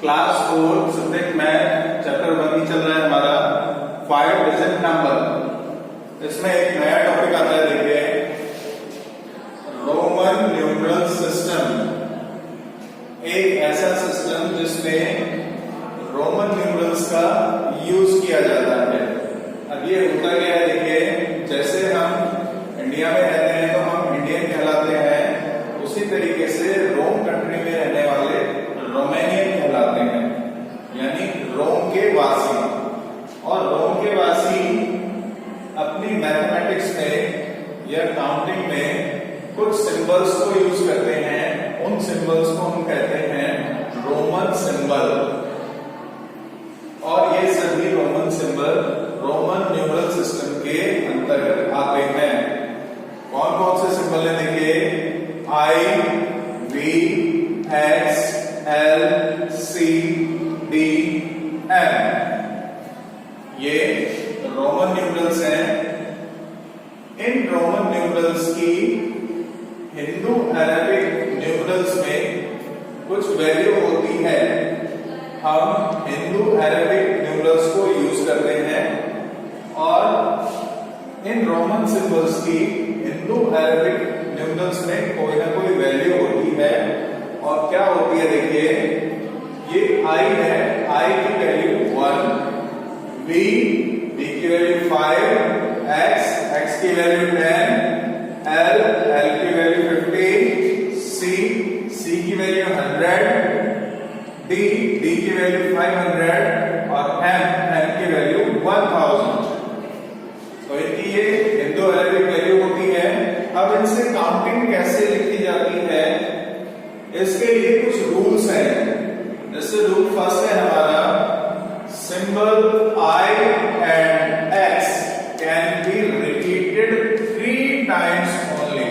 Class 4 subject math chapter 1 ही चल रहा है हमारा 5 डिजिट नंबर। इसमें एक नया टॉपिक आता है, देखिए रोमन न्यूमरल सिस्टम। एक ऐसा सिस्टम जिसमें रोमन न्यूमरल्स का यूज किया जाता है। अब ये होता क्या है, देखिए जैसे हम इंडिया में रहते हैं तो हम इंडियन कहलाते हैं, उसी तरीके से रोम कंट्री में रहने वाले रोमानियन कहलाते हैं, यानी रोम के वासी। और रोम के वासी अपनी मैथमेटिक्स में या काउंटिंग में कुछ सिंबल्स को यूज करते हैं। उन सिंबल्स को हम कहते हैं रोमन सिंबल, और ये सभी Roman symbol Roman numeral system के अंतर्गत आते हैं। कौन कौन से सिंबल है, देखिए I, V, X, L, C, D, M, ये रोमन न्यूमरल्स हैं। इन रोमन न्यूमरल्स की हिंदू अरेबिक न्यूमरल्स में कुछ वैल्यू होती है। हम हिंदू अरेबिक न्यूमरल्स को यूज करते हैं और इन रोमन सिंबल्स की हिंदू अरेबिक न्यूमरल्स में कोई ना कोई वैल्यू होती है। और क्या होती है, देखिए ये आई है, आई की वैल्यू 1, वी की वैल्यू 5, एक्स की वैल्यू 10, एल की वैल्यू 50, सी की वैल्यू 100, डी की वैल्यू 500 और एम की वैल्यू 1000। तो इनकी ये हिंदू अरेबिक वैल्यू होती है। अब इनसे काउंटिंग कैसे लिखी जाती है, इसके लिए कुछ रूल्स हैं। जैसे रूल फर्स्ट है हमारा, symbol I and x can be repeated 3 times only.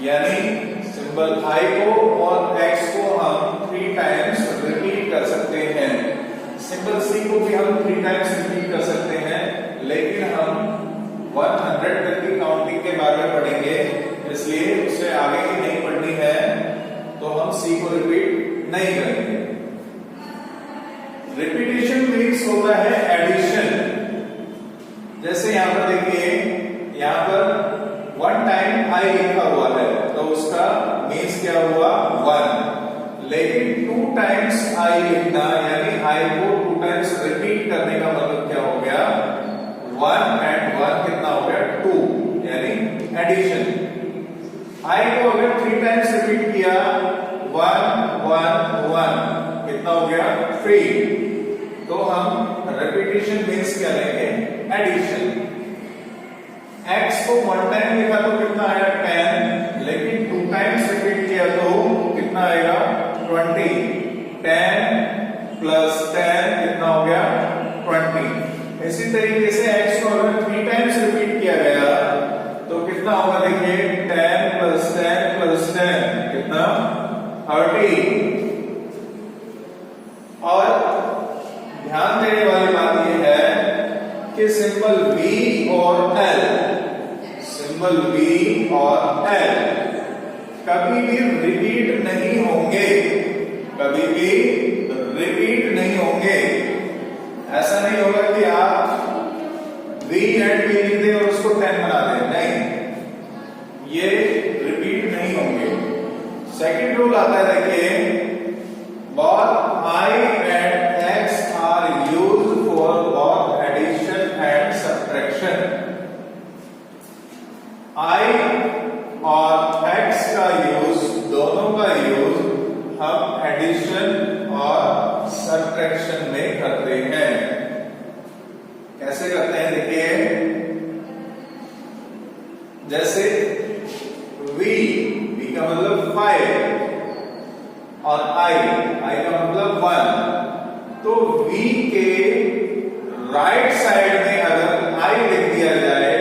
यानी सिंबल आई को और एक्स को हम 3 टाइम्स रिपीट कर सकते हैं। सिंबल सी को भी हम 3 टाइम्स रिपीट कर सकते हैं, लेकिन हम 100 तक की काउंटिंग के बारे में पढ़ेंगे, इसलिए उससे आगे की नहीं पढ़नी है, तो हम सी को रिपीट नहीं करेंगे। रिपीटेशन मीन्स होता है एडिशन। जैसे यहां पर देखिए, यहां पर 1 टाइम आई लिखा हुआ है, तो उसका मीन्स क्या हुआ 1। लेकिन 2 टाइम्स आई लिखना, यानी आई को 2 टाइम्स रिपीट करने का मतलब क्या हो गया, 1 एंड 1 कितना हो गया 2, यानी एडिशन। आई को अगर 3 टाइम्स रिपीट किया, 1 1 1 कितना हो गया 3। तो हम रिपीटेशन मीन्स क्या लेंगे, एडिशन। x को 1 टाइम लिखा तो कितना आया 10, लेकिन 2 टाइम्स रिपीट किया तो कितना आएगा 20। 10 प्लस 10 कितना हो गया 20। इसी तरीके से x को अगर 3 टाइम्स रिपीट किया गया तो कितना होगा, देखिए 10 प्लस 10 प्लस 10 कितना 30। और ध्यान देने वाली बात यह है कि सिंबल V और L, सिंबल V और L कभी भी रिपीट नहीं होंगे, कभी भी रिपीट नहीं होंगे। ऐसा नहीं होगा कि आप V एंड P लिख दें और उसको 10 बना दें, नहीं, ये रिपीट नहीं होंगे। सेकंड रूल आता है, देखिए both I and X are used for both addition and subtraction। I और X का यूज, दोनों का यूज हम एडिशन और सब्ट्रैक्शन में करते हैं। कैसे करते हैं, देखिए जैसे V का मतलब 5 और I का मतलब 1, तो V के राइट साइड में अगर I लिख दिया जाए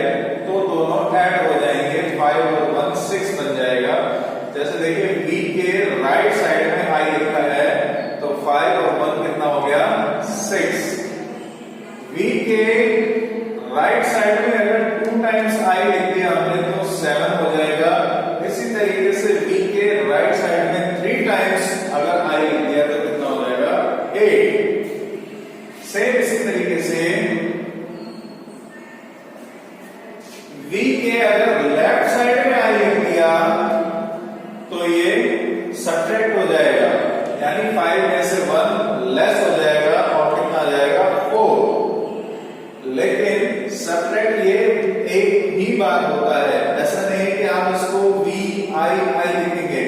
तो दोनों ऐड हो जाएंगे, 5 और 1 6 बन जाएगा। जैसे देखिए V के राइट साइड में I लिखा है तो 5 और 1 कितना हो गया 6। V के राइट साइड में अगर 2 टाइम्स I लिख दिया हमने तो 7 हो जाएगा। इसी तरीके से V के राइट साइड में 3 टाइम्स अगर लेफ्ट साइड में आई लिख दिया तो ये सब्ट्रैक्ट हो जाएगा, यानी 5 में से 1 लेस हो जाएगा और कितना आ जाएगा 4। लेकिन सब्ट्रैक्ट ये एक ही बार होता है, ऐसा नहीं है कि आप इसको VI लिखेंगे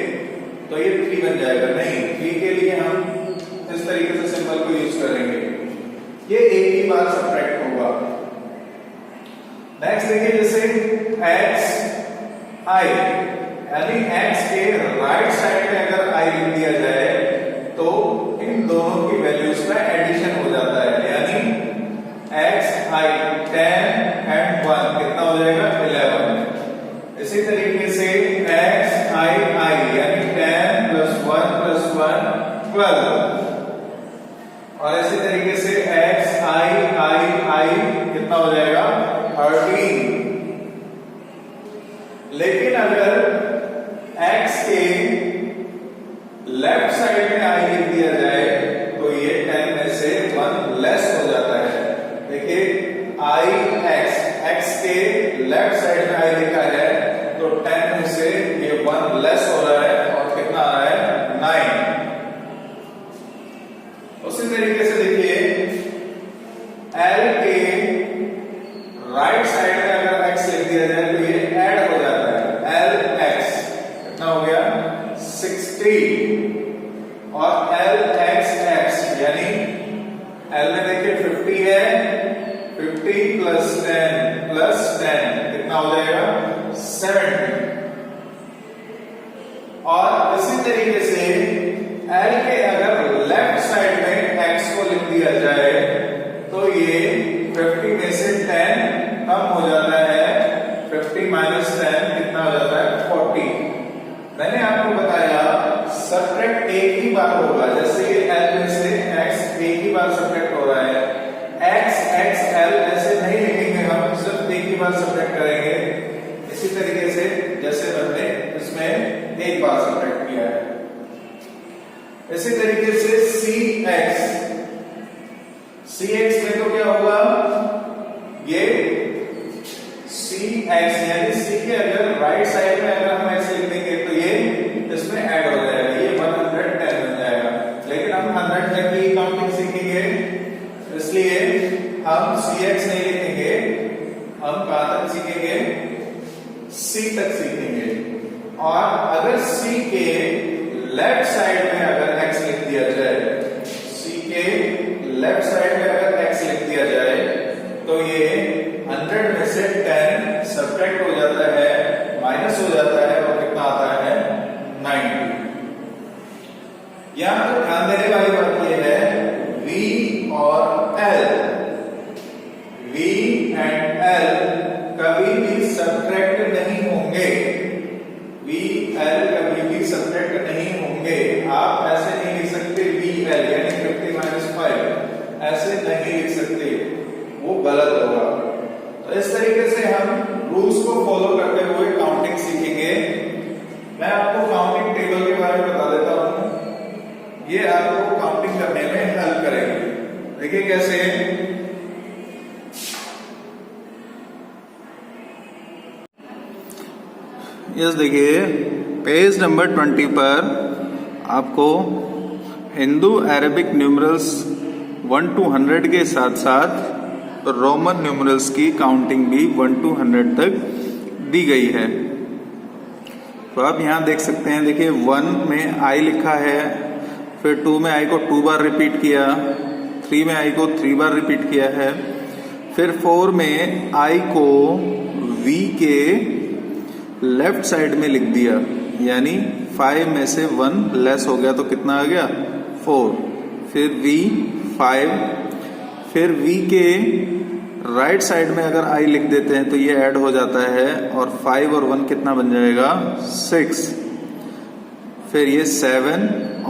तो ये 3 बन जाएगा, नहीं, 3 के लिए हम इस तरीके से सिंबल को यूज करेंगे, ये एक ही बार सब्ट्रैक्ट होगा। नेक्स्ट देखिए, जैसे XI, यानी x के राइट साइड में अगर i लिख दिया जाए तो इन दोनों की वैल्यूज का एडिशन हो जाता है, यानी XI 10 and 1 कितना हो जाएगा 11। इसी तरीके से XII यानी 10 + 1 + 1 12, और इसी तरीके से XII कितना हो जाएगा 13। लेकिन अगर x के लेफ्ट साइड में i लिख दिया जाए तो ये 10 में से 1 लेस हो जाता है। देखिए x के लेफ्ट साइड में i लिखा है तो 10 में से ये 1 लेस हो रहा है और कितना आ रहा है 9। उसी तरीके से देखिए L के राइट साइड में अगर x लिख दिया जाए तो ये ऐड हो जाता है, LX कितना हो गया 60, और LXX यानी L में देखिए 50 है, 50 + 10 + 10 कितना हो जाएगा 70। और इसी तरीके से L के अगर लेफ्ट साइड में x को लिख दिया जाए तो ये 50 में से 10 कम हो जाता है, 50 - 10 कितना हो जाता है 40। मैंने आपको बताया सब्ट्रैक्ट एक ही बार होगा, जैसे ये L में से x एक ही बार सब्ट्रैक्ट हो रहा है, XXL ऐसे नहीं लिखेंगे हम, सिर्फ एक ही बार सब्ट्रैक्ट करेंगे। इसी तरीके से जैसे हमने इसमें एक बार सब्ट्रैक्ट किया है। इसी तरीके से CX में तो क्या होगा, ये CX यानी C के अगर राइट साइड में अगर हम x लिख देंगे तो ये इसमें ऐड हो जाएगा, ये 110 बन जाएगा। लेकिन हम 100 तक की काउंटिंग सीखेंगे, इसलिए हम CX नहीं लिखेंगे, हम कहां तक सीखेंगे C तक सीखेंगे। और अगर C के लेफ्ट साइड में अगर x लिख दिया जाए, C के लेफ्ट साइड में अगर x लिख दिया जाए तो ये 100 में से 10 सब्ट्रैक्ट हो जाता है, माइनस हो जाता है और कितना आता है 90। यहां पर ध्यान देने वाली बात यह है V और L, V एंड L कभी भी सब्ट्रैक्ट नहीं होंगे, V L कभी भी सब्ट्रैक्ट नहीं होंगे। आप ऐसे नहीं लिख सकते VL यानी 50 - 5, ऐसे नहीं लिख सकते, वो गलत होगा। तो इस तरीके से हम रूल्स को फॉलो करते हुए काउंटिंग सीखेंगे। मैं आपको काउंटिंग टेबल के बारे में बता देता हूं, ये आपको काउंटिंग करने में हेल्प करेंगे। देखिए कैसे, यस देखिए पेज नंबर 20 पर आपको हिंदू अरेबिक न्यूमरल्स 1 to 100 के साथ साथ रोमन न्यूमरल्स की काउंटिंग भी 1 to 100 तक दी गई है। तो आप यहाँ देख सकते हैं, देखिए 1 में I लिखा है, फिर 2 में I को 2 बार रिपीट किया, 3 में I को 3 बार रिपीट किया है, फिर 4 में I को V के लेफ्ट साइड में लिख दिया, यानी 5 में से 1 लेस हो गया तो कितना आ गया 4, फिर V 5, फिर V के राइट साइड में अगर I लिख देते हैं तो ये ऐड हो जाता है और 5 और 1 कितना बन जाएगा 6, फिर ये 7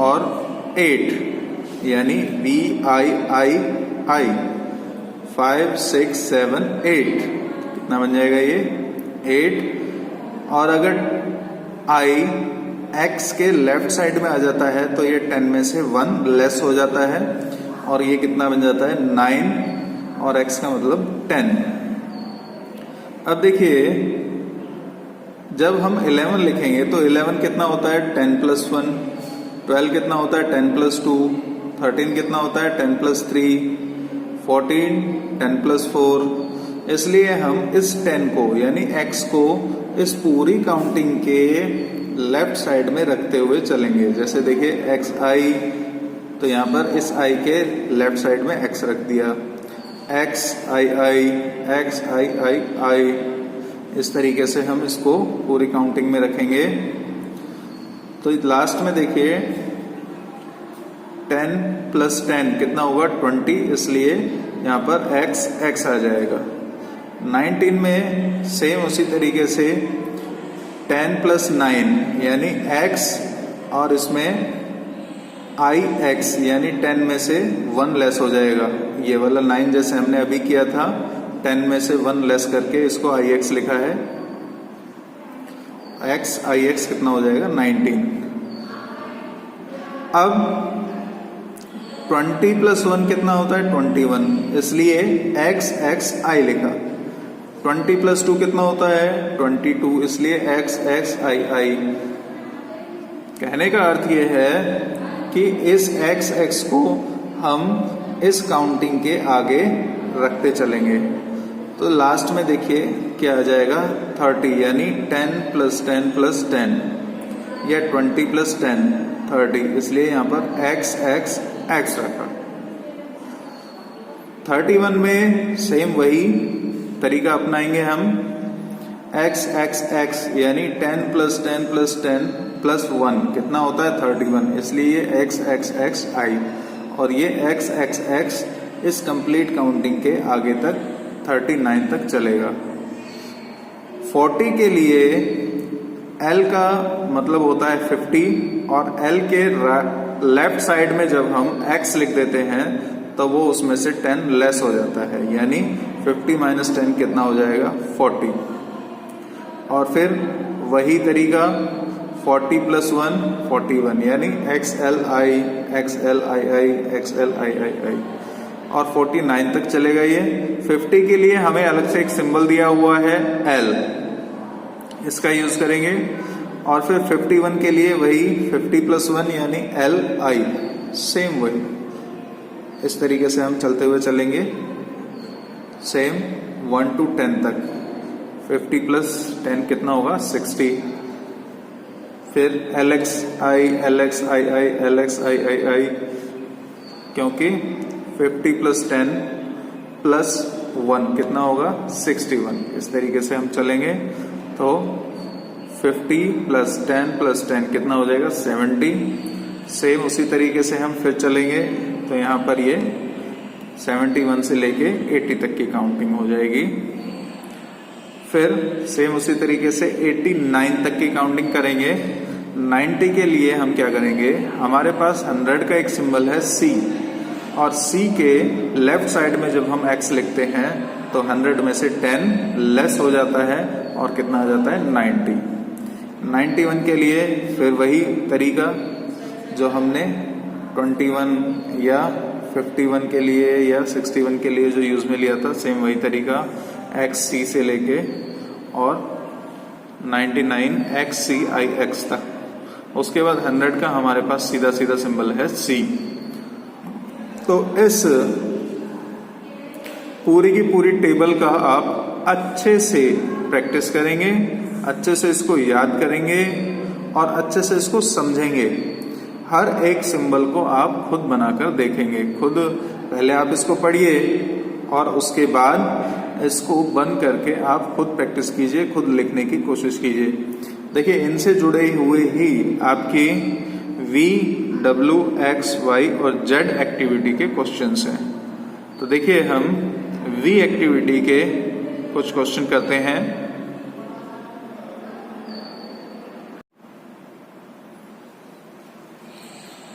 और 8 यानी VIII 5 6 7 8 कितना बन जाएगा ये 8। और अगर I X के लेफ्ट साइड में आ जाता है तो ये 10 में से 1 लेस हो जाता है और ये कितना बन जाता है 9 और X का मतलब 10। अब देखिए जब हम 11 लिखेंगे तो 11 कितना होता है 10 प्लस 1, 12 कितना होता है 10 प्लस 2, 13 कितना होता है 10 प्लस 3, 14 10 प्लस 4। इसलिए हम इस 10 को यानी x को इस पूरी काउंटिंग के लेफ्ट साइड में रखते हुए चलेंगे। जैसे देखिए xi, तो यहाँ पर इस i के लेफ्ट साइड में x रख दिया, xii, xii, इस तरीके से हम इसको पूरी काउंटिंग में रखेंगे। तो लास्ट में देखिए 10 प्लस 10 कितना होगा 20, इसलिए यहाँ पर x आ जाएगा। 19 में सेम उसी तरीके से 10 प्लस 9 यानी x और इसमें ix यानी 10 में से 1 लेस हो जाएगा। ये वाला 9 जैसे हमने अभी किया था 10 में से 1 लेस करके इसको ix लिखा है, ix कितना हो जाएगा 19। अब 20 प्लस 1 कितना होता है 21, इसलिए xi लिखा। 20 प्लस 2 कितना होता है 22, इसलिए xii। कहने का अर्थ ये है कि इस x को हम इस काउंटिंग के आगे रखते चलेंगे। तो लास्ट में देखिए क्या आ जाएगा 30, यानी 10 प्लस 10 प्लस 10 या 20 प्लस 10 30, इसलिए यहाँ पर x रखा। 31 में सेम वही तरीका अपनाएंगे हम, x यानी 10 प्लस 10 प्लस 10 प्लस 1 कितना होता है 31, इसलिए xi, और ये x इस कंप्लीट काउंटिंग के आगे तक 39 तक चलेगा। 40 के लिए L का मतलब होता है 50, और L के लेफ्ट साइड में जब हम x लिख देते हैं तो वो उसमें से 10 लेस हो जाता है, यानी 50 माइनस 10 कितना हो जाएगा 40। और फिर वही तरीका 40 प्लस 1 41, यानी xli, और 49 तक चलेगा ये। 50 के लिए हमें अलग से एक सिंबल दिया हुआ है L, इसका यूज करेंगे। और फिर 51 के लिए वही 50 प्लस 1 यानी li, सेम वही। इस तरीके से हम चलते हुए चलेंगे सेम 1 to 10 तक। 50 प्लस 10 कितना होगा 60, फिर LXii, क्योंकि 50 प्लस 10 प्लस 1 कितना होगा 61। इस तरीके से हम चलेंगे तो 50 प्लस 10 प्लस 10 कितना हो जाएगा 70। सेम उसी तरीके से हम फिर चलेंगे तो यहाँ पर ये 71 से लेके 80 तक की काउंटिंग हो जाएगी। फिर सेम उसी तरीके से 89 तक की काउंटिंग करेंगे। 90 के लिए हम क्या करेंगे, हमारे पास 100 का एक सिंबल है C, और C के लेफ्ट साइड में जब हम x लिखते हैं तो 100 में से 10 लेस हो जाता है और कितना आ जाता है 90। 91 के लिए फिर वही तरीका जो हमने 21 या 51 के लिए या 61 के लिए जो यूज में लिया था, सेम वही तरीका XC से लेके और 99 XCIX तक। उसके बाद 100 का हमारे पास सीधा सीधा सिंबल है C। तो इस पूरी की पूरी टेबल का आप अच्छे से प्रैक्टिस करेंगे, अच्छे से इसको याद करेंगे और अच्छे से इसको समझेंगे। हर एक सिंबल को आप खुद बनाकर देखेंगे। खुद पहले आप इसको पढ़िए और उसके बाद इसको बंद करके आप खुद प्रैक्टिस कीजिए, खुद लिखने की कोशिश कीजिए। देखिए, इनसे जुड़े हुए ही आपकी V, W, X, Y और Z एक्टिविटी के क्वेश्चंस हैं। तो देखिए, हम V एक्टिविटी के कुछ क्वेश्चन करते हैं।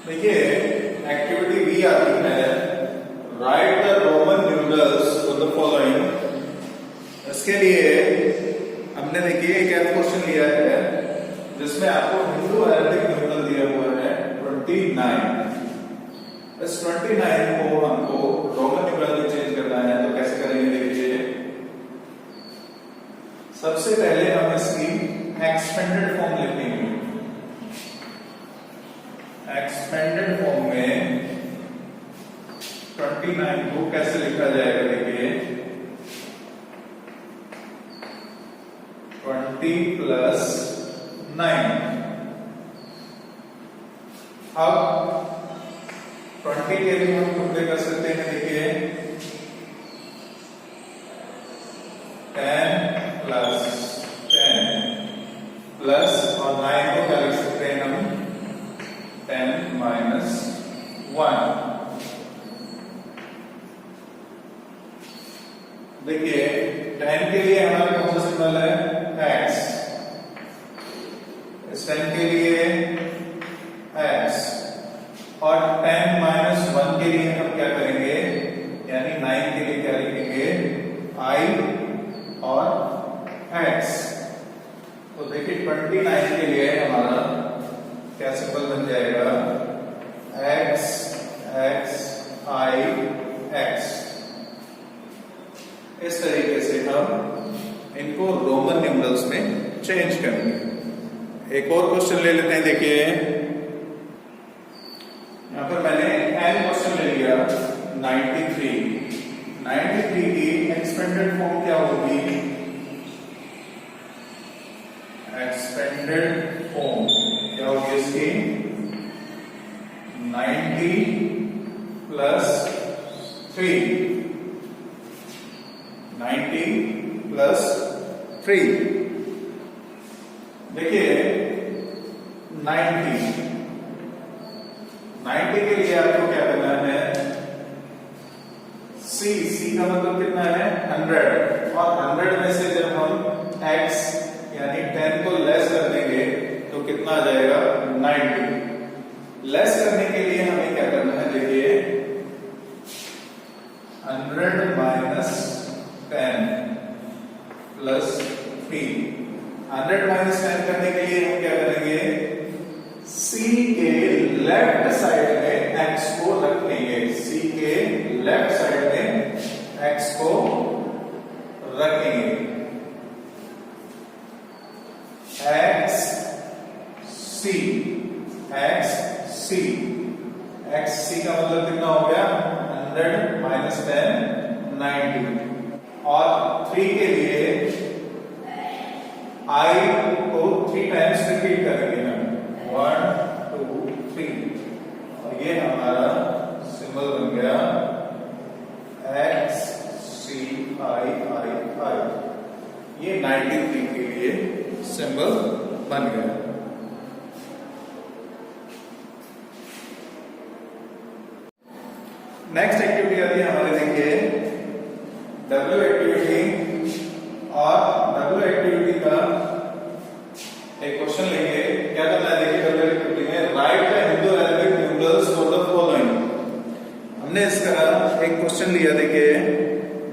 देखिए, एक्टिविटी V आती है, right the Roman numerals for the following. इसके लिए हमने देखिए एक ऐसा क्वेश्चन लिया है जिसमें आपको हिंदू अरेबिक न्यूमरल दिया हुआ है 29। इस 29 को हमको रोमन न्यूमरल में चेंज करना है, तो कैसे करेंगे देखिए। सबसे पहले हम इसकी एक्सपेंडेड फॉर्म लिखेंगे। एक्सपेंडेड फॉर्म में 29 को कैसे लिखा जाएगा, देखिए 20 प्लस 9। अब 20 के लिए हम टुकड़े कर सकते हैं, देखिए 10 प्लस 10 प्लस और 9 को क्या लिख सकते हैं हम 10 माइनस 1। देखिए 10 के लिए हमारे कौन सा सिंबल है x, इस 10 के लिए x, और 10 माइनस 1 के लिए हम क्या करेंगे, यानी 9 के लिए क्या लिखेंगे i और x। तो देखिए 29 के लिए हमारा क्या सिंबल बन जाएगा x x i x। इस तरीके से हम इनको रोमन न्यूमरल्स में चेंज करेंगे। एक और क्वेश्चन ले लेते हैं, देखिए यहां पर मैंने n क्वेश्चन ले लिया 93 की एक्सपेंडेड फॉर्म क्या होगी, एक्सपेंडेड फॉर्म क्या होगी इसकी 90 प्लस 3, 90 प्लस 3। देखिए 90 के लिए आपको क्या करना है, C का मतलब कितना है 100, और 100 में से जब हम x यानी 10 को लेस कर देंगे तो कितना आ जाएगा 90। लेस करने के लिए हमें क्या करना है, देखिए 100 माइनस 10 प्लस 3। 100 माइनस 10 करने के लिए हम क्या करेंगे, C के लेफ्ट साइड में x को रख लेंगे, C के लेफ्ट साइड में x को रखेंगे। x c का मतलब कितना हो गया 100 माइनस 10 90, और 3 के लिए I को 3 टाइम्स रिपीट करेंगे हम 1 2 3, और ये हमारा सिंबल बन गया x c i i i। ये 93 के लिए सिंबल बन गया। नेक्स्ट एक्टिविटी आती है हमारे, देखिए W एक्टिविटी, और W एक्टिविटी का एक क्वेश्चन लेंगे। क्या करना है, देखिए W एक्टिविटी में right the Hindu Arabic numerals for the following. हमने इसका एक क्वेश्चन लिया, देखिए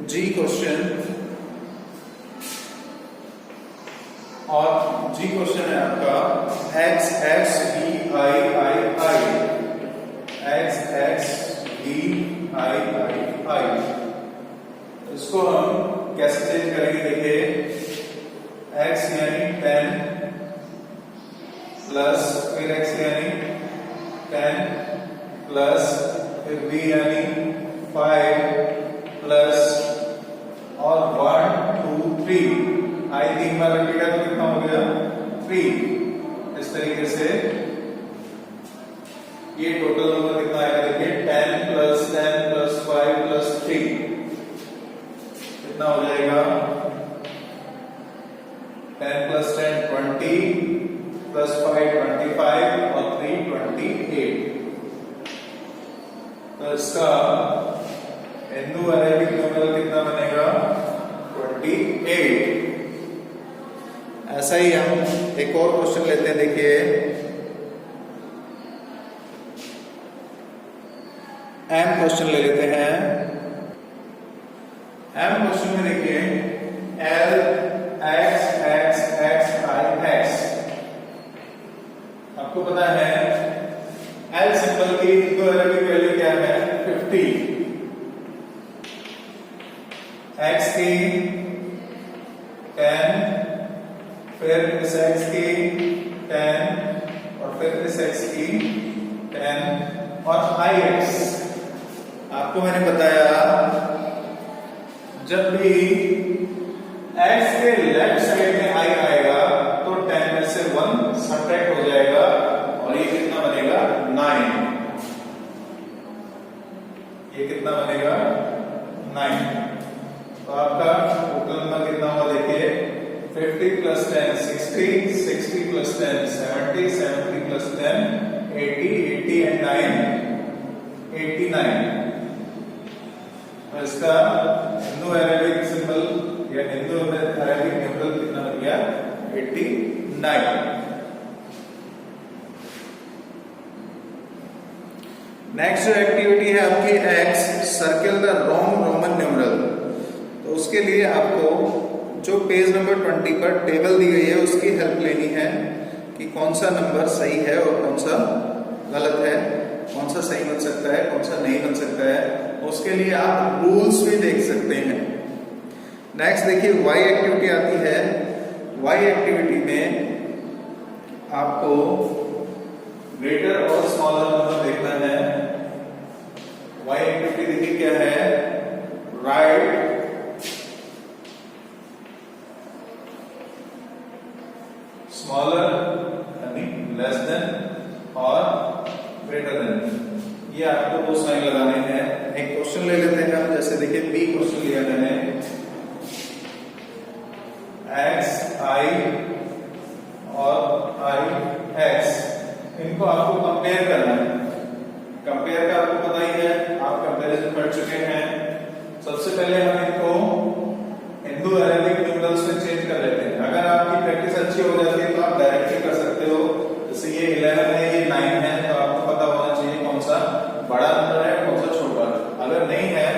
G क्वेश्चन, और G क्वेश्चन है आपका x x d i i i, x x d i i i। इसको हम कैसे चेंज करेंगे, देखिए x यानी 10 प्लस फिर x यानी 10 प्लस फिर b यानी 5 प्लस और 1 2 3, i 3 बार रिपीट है तो कितना हो गया 3। इस तरीके से ये टोटल नंबर कितना आएगा, देखिए 10 प्लस 5 प्लस 3 कितना हो जाएगा 10 प्लस 10 20 प्लस 5 25 और 3 28। तो इसका हिंदू अरेबिक न्यूमरल कितना बनेगा 28। ऐसा ही हम एक और क्वेश्चन लेते हैं, देखिए M क्वेश्चन ले लेते हैं। M क्वेश्चन में देखिए L x x x i x। आपको पता है L सिंबल की हिंदू अरेबिक वैल्यू क्या है 50, x की 10 फिर फिर इस x की 10 और फिर इस x की 10 और ix। आपको मैंने बताया जब भी x के लेफ्ट साइड में i आएगा तो 10 में से 1 सब्ट्रैक्ट हो जाएगा और ये कितना बनेगा 9। ये कितना बनेगा 9। तो आपका टोटल नंबर कितना हुआ देखिए 50 प्लस 10 60, 60 प्लस 10 70, 70 प्लस 10 80, 80 एंड 9 89। तो इसका हिंदू अरेबिक सिंबल या हिंदू अरेबिक न्यूमरल कितना हो गया 89। नेक्स्ट जो एक्टिविटी है आपकी x circle the wrong Roman numeral. तो उसके लिए आपको जो पेज नंबर 20 पर टेबल दी गई है उसकी हेल्प लेनी है कि कौन सा नंबर सही है और कौन सा गलत है, कौन सा सही बन सकता है कौन सा नहीं बन सकता है। उसके लिए आप रूल्स भी देख सकते हैं। नेक्स्ट देखिए वाई एक्टिविटी आती है। वाई एक्टिविटी में आपको ग्रेटर और स्मॉलर नंबर देखना है। वाई एक्टिविटी देखिए क्या है, राइट स्मॉलर यानी लेस देन और ग्रेटर देन। ये आपको दो साइन लगाने हैं। एक क्वेश्चन ले लेते हैं हम, जैसे देखिए बी क्वेश्चन लिया मैंने एक्स आई और आई एक्स, इनको आपको कंपेयर करना है। कंपेयर का आपको पता ही है, आप कंपैरिजन पढ़ चुके हैं। सबसे पहले हम इनको हिंदू अरेबिक न्यूमरल्स में चेंज कर लेते हैं। अगर आपकी प्रैक्टिस अच्छी हो जाती है तो आप डायरेक्टली कर सकते हो। जैसे ये 11 है ये 9 है तो आपको पता होना चाहिए कौन सा बड़ा नंबर है कौन सा छोटा। अगर नहीं है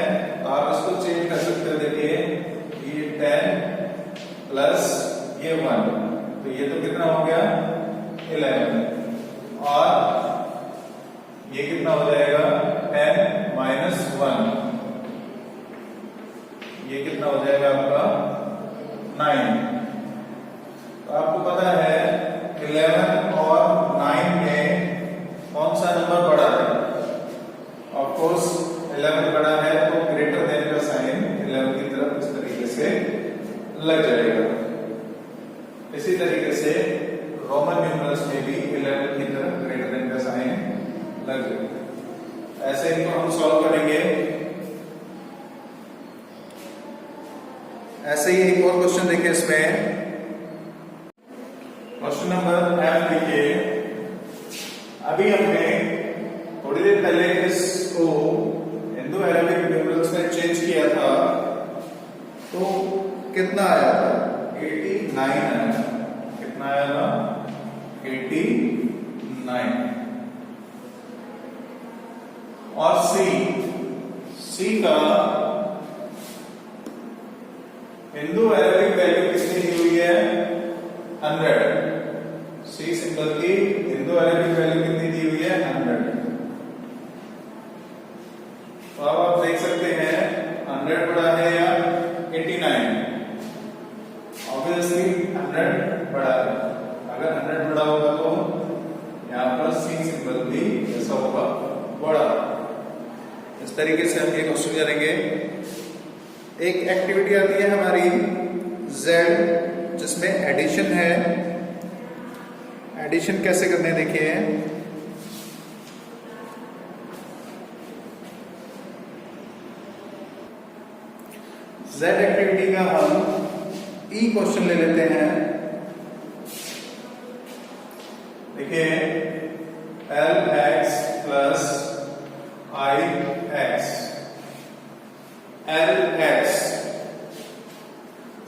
तो आप इसको चेंज कर सकते हो। देखिए ये 10 प्लस ये 1 तो ये तो कितना हो गया 11 और ये कितना हो जाएगा 10 माइनस 1 ये कितना हो जाएगा आपका 9। तो आपको पता है 11 और 9 में कौन सा नंबर बड़ा है। ऑफ कोर्स 11 बड़ा है तो ग्रेटर देन का साइन 11 की तरफ इस तरीके से लग जाएगा। इसी तरीके से रोमन न्यूमरल्स में भी 11 की तरफ ग्रेटर देन का साइन लग जाएगा। ऐसे इनको हम सॉल्व करेंगे। ऐसे ही एक और क्वेश्चन देखिए इसमें क्वेश्चन नंबर एफ देखिए। अभी हमने थोड़ी देर पहले इसको हिंदू अरेबिक न्यूमरल्स में चेंज किया था तो कितना आया था 89 आया था। कितना आया था 89। और सी का हिंदू अरेबिक वैल्यू कितनी दी हुई है 100। सी सिंबल की हिंदू अरेबिक वैल्यू कितनी दी हुई है 100। तो अब आप देख सकते हैं 100 बड़ा है या 89। ऑब्वियसली 100 बड़ा है। अगर 100 बड़ा होगा तो यहाँ पर सी सिंबल भी ऐसा होगा बड़ा। इस तरीके से हम ये क्वेश्चन करेंगे। एक एक्टिविटी आती है हमारी Z जिसमें एडिशन है। एडिशन कैसे करने देखिए। Z एक्टिविटी का हम ई क्वेश्चन ले लेते हैं। देखिए LX प्लस IX LX।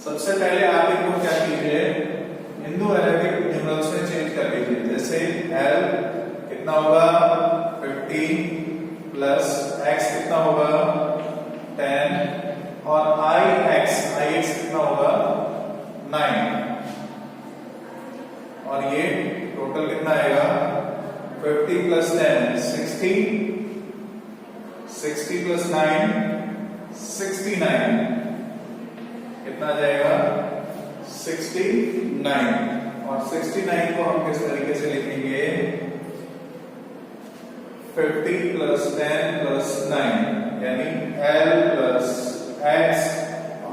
सबसे पहले आप इनको क्या कीजिए हिंदू अरेबिक न्यूमरल्स में चेंज कर लीजिए। जैसे L कितना होगा 50 प्लस X कितना होगा 10 और IX कितना होगा 9 और ये टोटल कितना आएगा 50 प्लस 10 60, 60 प्लस 9 69 कितना आ जाएगा 69। और 69 को हम किस तरीके से लिखेंगे, 50 प्लस 10 प्लस 9 यानी L प्लस X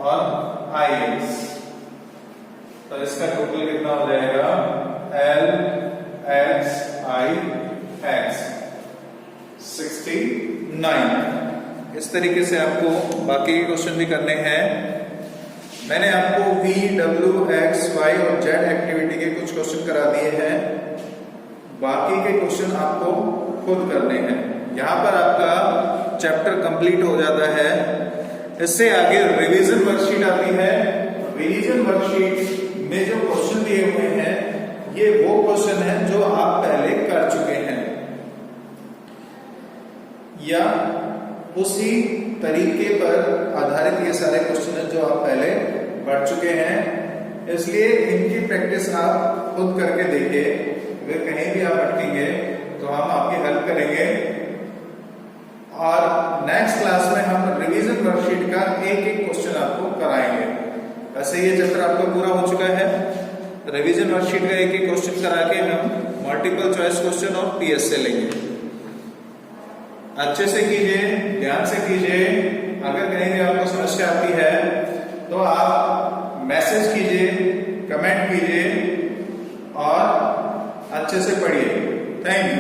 और IX। तो इसका टोटल कितना हो जाएगा, L X I X 69। इस तरीके से आपको बाकी के क्वेश्चन भी करने हैं। मैंने आपको V, W, X, Y और Z एक्टिविटी के कुछ क्वेश्चन करा दिए हैं, बाकी के क्वेश्चन आपको खुद करने हैं। यहाँ पर आपका चैप्टर कंप्लीट हो जाता है। इससे आगे रिवीजन वर्कशीट आती है। रिवीजन वर्कशीट में जो क्वेश्चन दिए हुए हैं ये वो क्वेश्चन है जो आप पहले कर चुके हैं या उसी तरीके पर आधारित ये सारे क्वेश्चन हैं जो आप पहले पढ़ चुके हैं। इसलिए इनकी प्रैक्टिस आप खुद करके देखिए। अगर कहीं भी आप अटकेंगे तो हम आपकी हेल्प करेंगे। और नेक्स्ट क्लास में हम रिवीजन वर्कशीट का एक एक क्वेश्चन आपको कराएंगे। वैसे ये चैप्टर आपका पूरा हो चुका है। रिवीजन वर्कशीट का एक एक क्वेश्चन करा के हम मल्टीपल चॉइस क्वेश्चन और PSA लेंगे। अच्छे से कीजिए, ध्यान से कीजिए। अगर कहीं भी आपको समस्या आती है तो आप मैसेज कीजिए, कमेंट कीजिए और अच्छे से पढ़िए। Thank you.